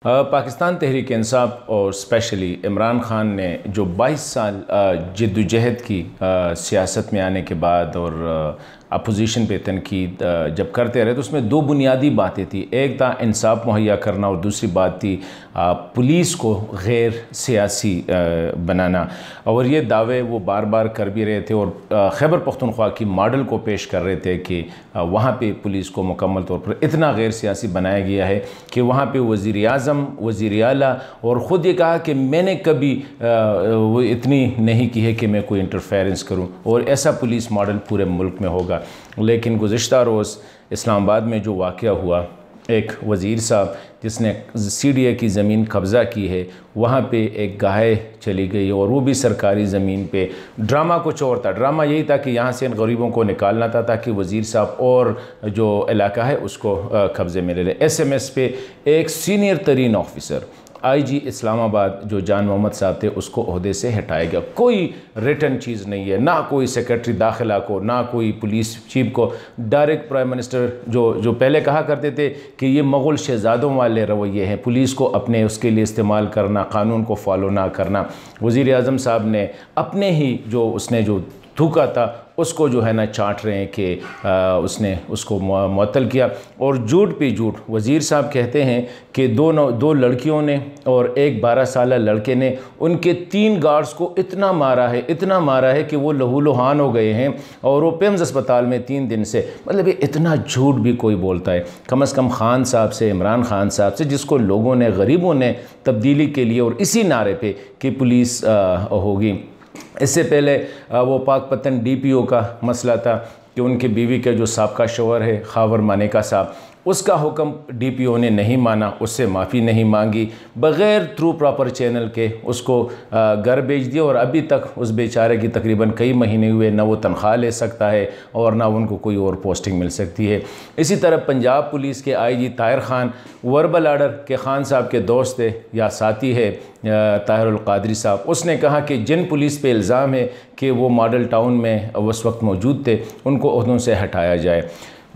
पाकिस्तान तहरीक इंसाफ और स्पेशली इमरान खान ने जो 22 साल जद्दोजहद की सियासत में आने के बाद और अपोजिशन पे तनकीद जब करते रहे तो उसमें दो बुनियादी बातें थी। एक था इंसाफ मुहैया करना और दूसरी बात थी पुलिस को गैर सियासी बनाना। और ये दावे वो बार बार कर भी रहे थे और खैबर पख्तूनख्वा की मॉडल को पेश कर रहे थे कि वहाँ पे पुलिस को मुकम्मल तौर पर इतना गैर सियासी बनाया गया है कि वहाँ पे वज़ीर आज़म, वज़ीर आला और ख़ुद ये कहा कि मैंने कभी वो इतनी नहीं की है कि मैं कोई इंटरफेरेंस करूँ और ऐसा पुलिस मॉडल पूरे मुल्क में होगा। लेकिन गुज़िश्ता रोज़ इस्लामाबाद में जो वाक़या हुआ, एक वज़ीर साहब जिसने CDA की ज़मीन कब्ज़ा की है, वहाँ पे एक गाय चली गई और वो भी सरकारी ज़मीन पे। ड्रामा कुछ और था। ड्रामा यही था कि यहाँ से इन गरीबों को निकालना था ताकि वज़ीर साहब और जो इलाका है उसको कब्ज़े में ले ले। SMS पे एक सीनियर तरीन ऑफिसर IG इस्लामाबाद जो जान मोहम्मद साहब थे उसको ओहदे से हटाया गया। कोई रिटर्न चीज़ नहीं है, ना कोई सेक्रेटरी दाखिला को, ना कोई पुलिस चीफ को। डायरेक्ट प्राइम मिनिस्टर जो पहले कहा करते थे कि ये मुग़ल शहज़ादों वाले रवैये हैं, पुलिस को अपने उसके लिए इस्तेमाल करना, कानून को फॉलो ना करना। वज़ीर आज़म साहब ने अपने ही जो उसने जो थूका था उसको जो है ना चाट रहे हैं कि उसने उसको मुअत्तल किया। और झूठ पे झूठ वज़ीर साहब कहते हैं कि दो लड़कियों ने और एक 12 साल लड़के ने उनके 3 गार्ड्स को इतना मारा है कि वो लहूलुहान हो गए हैं और वो पेम्स अस्पताल में 3 दिन से। मतलब ये इतना झूठ भी कोई बोलता है? कम से कम खान साहब से, इमरान खान साहब से, जिसको लोगों ने, गरीबों ने तब्दीली के लिए और इसी नारे पे कि पुलिस होगी। इससे पहले वो पाकपतन DPO का मसला था कि उनकी बीवी के जो साबका शोहर है खावर मानेका साहब, उसका हुक्म DPO ने नहीं माना, उससे माफ़ी नहीं मांगी, बग़ैर थ्रू प्रॉपर चैनल के उसको घर भेज दिया और अभी तक उस बेचारे की तकरीबन कई महीने हुए ना वो तनख्वाह ले सकता है और ना उनको कोई और पोस्टिंग मिल सकती है। इसी तरह पंजाब पुलिस के IG Tahir Khan verbal order के खान साहब के दोस्त थे या साथी है ताहिरुल क़ादरी साहब, उसने कहा कि जिन पुलिस पे इल्ज़ाम है कि वो मॉडल टाउन में उस वक्त मौजूद थे उनको ओहदों से हटाया जाए।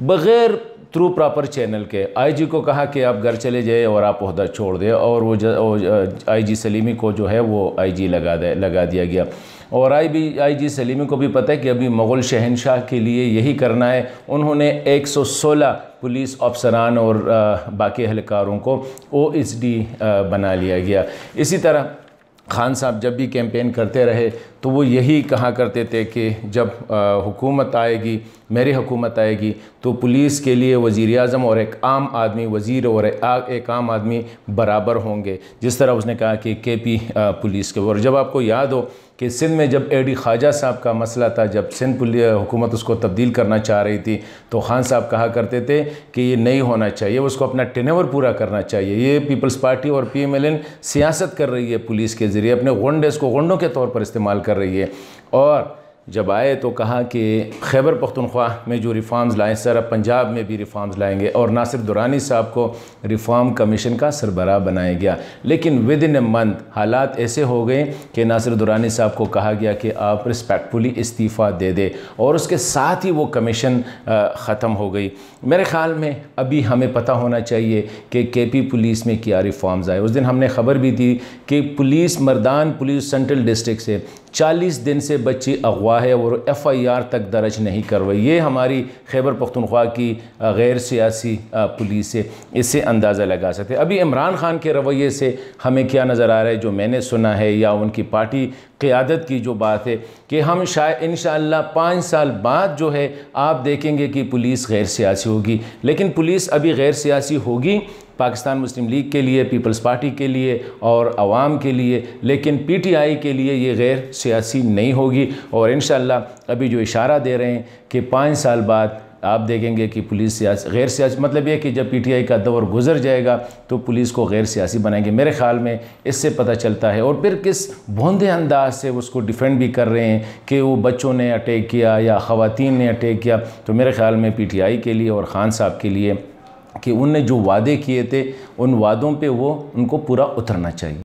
बग़ैर थ्रू प्रॉपर चैनल के IG को कहा कि आप घर चले जाए और आप ओहदा छोड़ दें और वो IG सलीमी को जो है वो IG लगा दिया गया। और IG सलीमी को भी पता है कि अभी मुग़ल शहनशाह के लिए यही करना है। उन्होंने 116 पुलिस अफसरान और बाकी एहलकारों को OSD बना लिया गया। इसी तरह खान साहब जब भी कैंपेन करते रहे तो वो यही कहा करते थे कि जब हुकूमत आएगी, मेरी हुकूमत आएगी तो पुलिस के लिए वज़ीर आज़म और एक आम आदमी, वज़ीर और एक आम आदमी बराबर होंगे। जिस तरह उसने कहा कि KP पुलिस के। और जब आपको याद हो कि सिंध में जब AD ख्वाजा साहब का मसला था, जब सिंध हुकूमत उसको तब्दील करना चाह रही थी तो खान साहब कहा करते थे कि ये नहीं होना चाहिए, उसको अपना टेन्योर पूरा करना चाहिए। ये पीपल्स पार्टी और PMLN सियासत कर रही है पुलिस के ज़रिए, अपने गुंडे को गुंडों के तौर पर इस्तेमाल कर रही है। और जब आए तो कहा कि खैबर पख्तूनख्वा में जो रिफॉर्म्स लाएँ सर पंजाब में भी रिफॉर्म्स लाएंगे और नासिर दुरानी साहब को रिफॉर्म कमीशन का सरबराह बनाया गया। लेकिन विद इन ए मंथ हालात ऐसे हो गए कि नासिर दुरानी साहब को कहा गया कि आप रिस्पेक्टफुली इस्तीफ़ा दे दे और उसके साथ ही वो कमीशन ख़त्म हो गई। मेरे ख़्याल में अभी हमें पता होना चाहिए कि KP पुलिस में क्या रिफॉर्म्स आए। उस दिन हमने खबर भी दी कि police Mardan police central district से 40 दिन से बच्ची अगवा है और FIR तक दर्ज नहीं करवाई। ये हमारी खैबर पख्तूनख्वा की गैर सियासी पुलिस है, इससे अंदाज़ा लगा सकते। अभी इमरान खान के रवैये से हमें क्या नज़र आ रहा है, जो मैंने सुना है या उनकी पार्टी क़यादत की जो बात है कि हम शायद इंशाअल्लाह 5 साल बाद जो है आप देखेंगे कि पुलिस गैर सियासी होगी। लेकिन पुलिस अभी गैर सियासी होगी पाकिस्तान मुस्लिम लीग के लिए, पीपल्स पार्टी के लिए और अवाम के लिए, लेकिन PTI के लिए ये गैर सियासी नहीं होगी। और इंशाअल्लाह अभी जो इशारा दे रहे हैं कि 5 साल बाद आप देखेंगे कि पुलिस गैर सियासी, मतलब ये कि जब PTI का दौर गुजर जाएगा तो पुलिस को गैर सियासी बनाएंगे। मेरे ख़्याल में इससे पता चलता है। और फिर किस भोंदे अंदाज से उसको डिफेंड भी कर रहे हैं कि वो बच्चों ने अटैक किया या ख़वातीन ने अटैक किया। तो मेरे ख़्याल में PTI के लिए और खान साहब के लिए कि उनने जो वादे किए थे उन वादों पे वो उनको पूरा उतरना चाहिए।